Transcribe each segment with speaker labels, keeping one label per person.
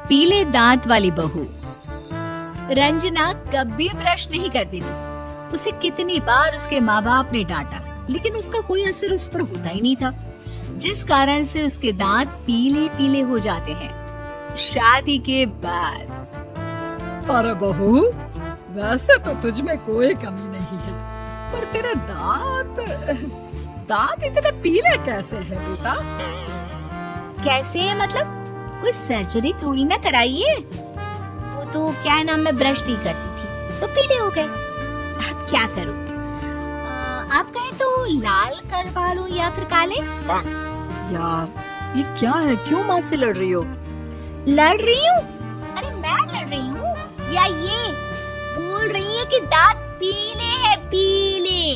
Speaker 1: पीले दांत वाली बहू। रंजना कभी ब्रश नहीं करती थी। उसे कितनी बार उसके माँ बाप ने डांटा, लेकिन उसका कोई असर उस पर होता ही नहीं था, जिस कारण से उसके दांत पीले पीले हो जाते हैं। शादी के बाद
Speaker 2: अरे बहू, वैसे तो तुझ में कोई कमी नहीं है, पर तेरे दांत इतने पीले कैसे हैं बेटा?
Speaker 1: कैसे है मतलब? कोई सर्जरी थोड़ी ना कराइए। वो तो क्या नाम, मैं ब्रश नहीं करती थी तो पीले हो गए। अब क्या करूं? आप कहें तो लाल करवा लूं या फिर काले?
Speaker 2: यार ये क्या है, क्यों माँ से लड़ रही हो?
Speaker 1: लड़ रही हूँ? अरे मैं लड़ रही हूँ या ये बोल रही है कि दांत पीले हैं, पीले।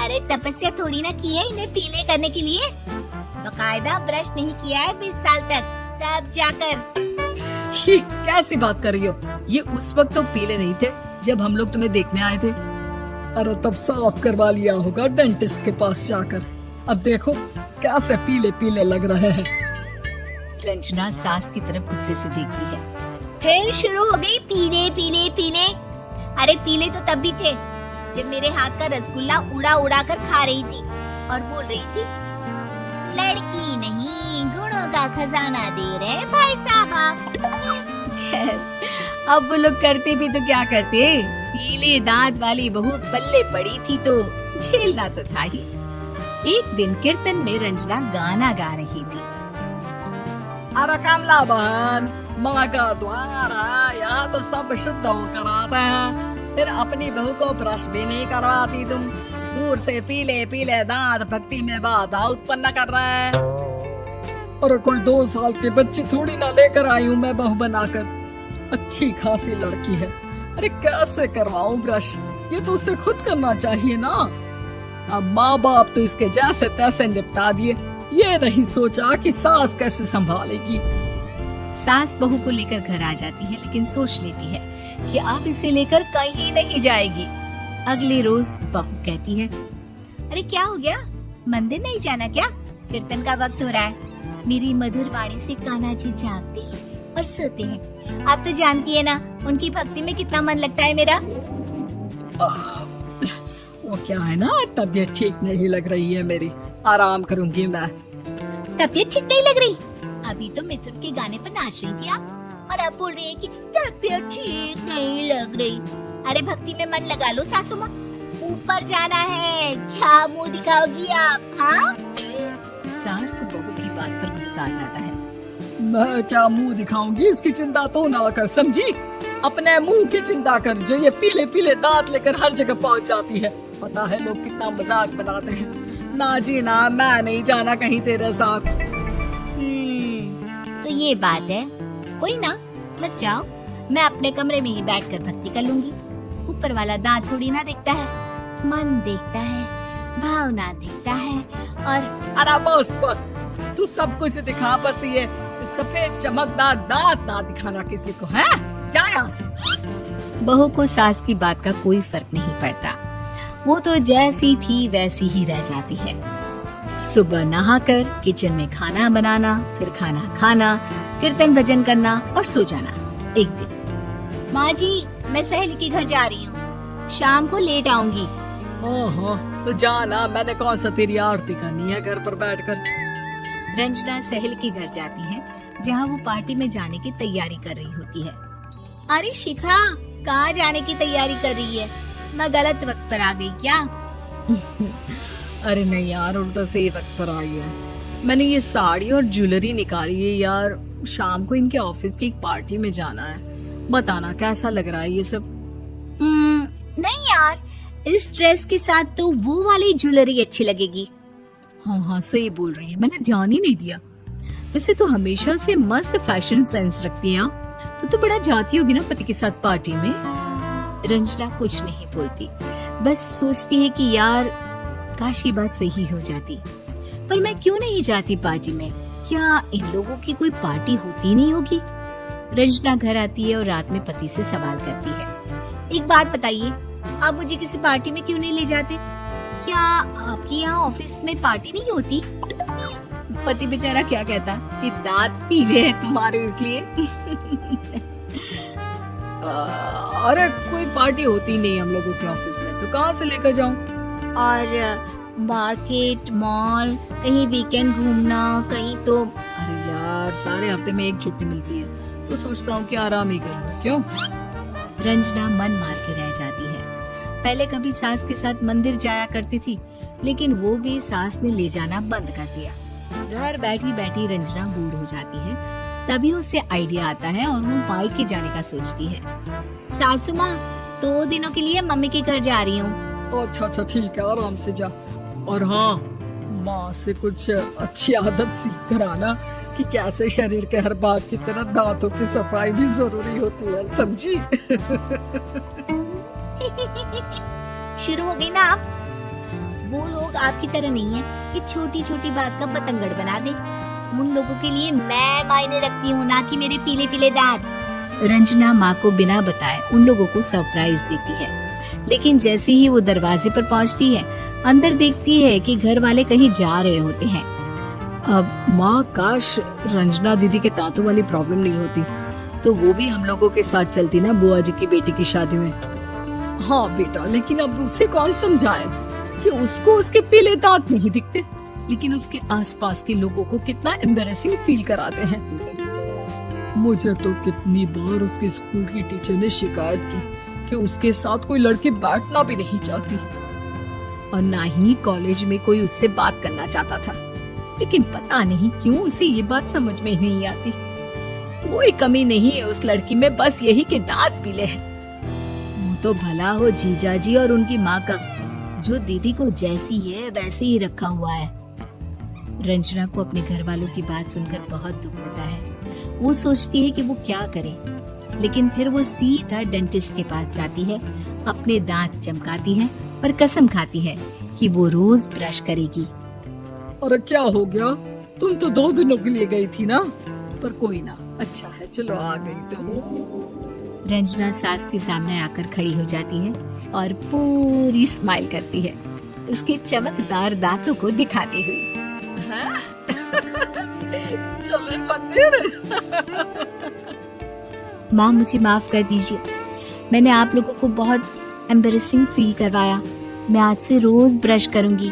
Speaker 1: अरे तपस्या थोड़ी ना की है इन्हें पीले करने के लिए। बकायदा ब्रश नहीं किया है 20 साल तक, तब जाकर।
Speaker 2: छी, कैसी बात कर रही हो? ये उस वक्त तो पीले नहीं थे जब हम लोग तुम्हें देखने आए थे। अरे तब साफ करवा लिया होगा डेंटिस्ट के पास जाकर। अब देखो कैसे पीले पीले लग रहे हैं।
Speaker 1: रंजना सास की तरफ गुस्से से देखती है। फिर शुरू हो गई पीले पीले पीले। अरे पीले तो तब भी थे जब मेरे हाथ का रसगुल्ला उड़ा उड़ा कर खा रही थी और बोल रही थी, लड़की नहीं गुणों का खजाना दे रहे भाई साहब। अब वो लोग करते भी तो क्या करते, पीले दांत वाली बहू पल्ले पड़ी थी तो झेलना तो था ही। एक दिन कीर्तन में रंजना गाना गा रही थी।
Speaker 2: अरे कमला बहन, माँ का द्वार है, यहाँ तो सब शुद्ध होकर आते हैं, फिर अपनी बहू को ब्रश भी नहीं करवाती तुम। दूर से पीले पीले दांत भक्ति में बाधा उत्पन्न कर रहे हैं। और कोई 2 साल के बच्चे थोड़ी ना लेकर आई हूँ मैं बहू बनाकर। अच्छी खासी लड़की है, अरे कैसे करवाऊं ब्रश? ये तो उसे खुद करना चाहिए ना। अब माँ बाप तो इसके जैसे तैसे निपटा दिए, ये नहीं सोचा कि सास कैसे संभालेगी।
Speaker 1: सास बहू को लेकर घर आ जाती है, लेकिन सोच लेती है कि अब इसे लेकर कहीं नहीं जाएगी। अगले रोज बहू कहती है, अरे क्या हो गया, मंदिर नहीं जाना क्या? कीर्तन का वक्त हो रहा है। मेरी मधुर वाणी से कान्हा जी जागते हैं और सोते हैं। आप तो जानती है ना उनकी भक्ति में कितना मन लगता है मेरा।
Speaker 2: वो क्या है ना, तबीयत ठीक नहीं लग रही है मेरी, आराम करूंगी मैं।
Speaker 1: तबीयत ठीक नहीं लग रही? अभी तो मिथुन के गाने पर नाच रही थी आप, और अब बोल रही है कि तबीयत ठीक नहीं लग रही। अरे भक्ति में मन लगा लो सासू माँ, ऊपर जाना है, क्या मुंह दिखाओगी आप? हाँ? सास को बहू की बात पर गुस्सा आ जाता है।
Speaker 2: मैं क्या मुंह दिखाऊंगी, इसकी चिंता तो ना कर, समझी? अपने मुंह की चिंता कर, जो ये पीले पीले दांत लेकर हर जगह पहुंच जाती है। पता है लोग कितना मजाक बनाते हैं। ना जी ना, मैं नहीं जाना कहीं तेरे साथ।
Speaker 1: तो ये बात है, कोई ना, मत जाओ, मैं अपने कमरे में ही बैठकर भक्ति कर लूंगी। ऊपर वाला दांत थोड़ी ना देखता है, मन देखता है, भावना देखता है। और
Speaker 2: अरे बस बस, तू सब कुछ दिखा, बस ये सफेद चमकदार दांत ना दिखाना किसी को, है? जा यहाँ से।
Speaker 1: बहू को सास की बात का कोई फर्क नहीं पड़ता, वो तो जैसी थी वैसी ही रह जाती है। सुबह नहाकर किचन में खाना बनाना, फिर खाना खाना, कीर्तन भजन करना और सो जाना। एक दिन, माँ जी मैं सहेली के घर जा रही हूँ, शाम को लेट आऊंगी।
Speaker 2: ओहो, तो जाना, मैंने कौन सा तेरी आरती करनी है घर पर बैठकर।
Speaker 1: रंजना सहेली के घर जाती है, जहाँ वो पार्टी में जाने की तैयारी कर रही होती है। अरे शिखा, कहाँ जाने की तैयारी कर रही है? मैं गलत वक्त पर आ गई क्या?
Speaker 2: अरे नहीं यार, उल्टा सही वक्त पर आई है। मैंने ये साड़ी और ज्वेलरी निकाली है यार, शाम को इनके ऑफिस की एक पार्टी में जाना है। बताना कैसा लग रहा है ये सब?
Speaker 1: नहीं यार, इस ड्रेस के साथ तो वो वाली ज्वेलरी अच्छी लगेगी।
Speaker 2: हाँ हाँ सही बोल रही है, मैंने ध्यान ही नहीं दिया। वैसे तो हमेशा से मस्त फैशन सेंस रखती है। तो बड़ा जाती होगी ना पति के साथ पार्टी में।
Speaker 1: रंजना कुछ नहीं बोलती, बस सोचती है कि यार काश ये बात सही हो जाती। पर मैं क्यों नहीं जाती पार्टी में? क्या इन लोगों की कोई पार्टी होती नहीं होगी? रंजना घर आती है और रात में पति से सवाल करती है, एक बात बताइए, आप मुझे किसी पार्टी में क्यों नहीं ले जाते? क्या आपके यहाँ ऑफिस में पार्टी नहीं होती? पति बेचारा क्या कहता कि दांत पीले हैं तुम्हारे इसलिए।
Speaker 2: अरे कोई पार्टी होती नहीं हम लोगों के ऑफिस में, तो कहाँ से लेकर जाऊं?
Speaker 1: और मार्केट, मॉल, कहीं वीकेंड घूमना, कहीं तो।
Speaker 2: अरे यार, सारे हफ्ते में एक छुट्टी मिलती है, तो सोचता हूँ कि आराम ही कर लूं। क्यों?
Speaker 1: रंजना मन मार के रह जाती है। पहले कभी सास के साथ मंदिर जाया करती थी, लेकिन वो भी सास ने ले जाना बंद कर दिया। घर बैठी बैठी रंजना बोर हो जाती है। तभी उसे आइडिया आता है और वो मायके जाने का सोचती है। सासू माँ, 2 दिनों के लिए मम्मी के घर जा रही हूँ।
Speaker 2: अच्छा ठीक है, आराम से जा। और हाँ, माँ से कुछ अच्छी आदत सीख कर आना कि कैसे शरीर के हर भाग की तरह दांतों की सफाई भी जरूरी होती है, समझी?
Speaker 1: शुरू हो गई ना आप? वो लोग आपकी तरह नहीं है कि छोटी छोटी बात का बतंगड़ बना दे। उन लोगों के लिए मैं मायने रखती हूँ, ना कि मेरे पीले पीले दांत। रंजना माँ को बिना बताए उन लोगों को सरप्राइज देती है, लेकिन जैसे ही वो दरवाजे पर पहुँचती है, अंदर देखती है कि घर वाले कहीं जा रहे होते हैं।
Speaker 2: अब माँ, काश रंजना दीदी के दांतों वाली प्रॉब्लम नहीं होती, तो वो भी हम लोगों के साथ चलती ना बुआ जी की बेटी की शादी में। हाँ बेटा, लेकिन अब उसे कौन समझाए कि उसको उसके पीले दांत नहीं दिखते, लेकिन उसके आसपास के लोगों को कितना एम्बैरेसिंग फील कराते हैं। मुझे तो कितनी बार उसके स्कूल की टीचर ने शिकायत की कि उसके साथ कोई लड़की बैठना भी नहीं चाहती, और ना ही कॉलेज में कोई उससे बात करना चाहता था। लेकिन पता नहीं क्यों उसे ये बात समझ में ही नहीं आती। कोई कमी नहीं है उस लड़की में, बस यही कि दांत पीले हैं। वो तो भला हो जीजा जी और उनकी माँ का, जो दीदी को जैसी है वैसे ही रखा हुआ है। रंजना को अपने घर वालों की बात सुनकर बहुत दुख होता है। वो सोचती है कि वो क्या करे, लेकिन फिर वो सीधा डेंटिस्ट के पास जाती है, अपने दांत चमकाती है और कसम खाती है कि वो रोज ब्रश करेगी। अरे क्या हो गया? तुम तो 2 दिनों के लिए गई थी ना, पर कोई ना, अच्छा है, चलो आ गई तो। रंजना सास के सामने आकर खड़ी हो जाती है और पूरी स्माइल करती है, उसके चमकदार दांतों को दिखाती हुई। चलो मंदिर। माँ, मुझे माफ कर दीजिए, मैंने आप लोगों को बहुत एम्बैरेसिंग फील करवाया। मैं आज से रोज ब्रश करूंगी।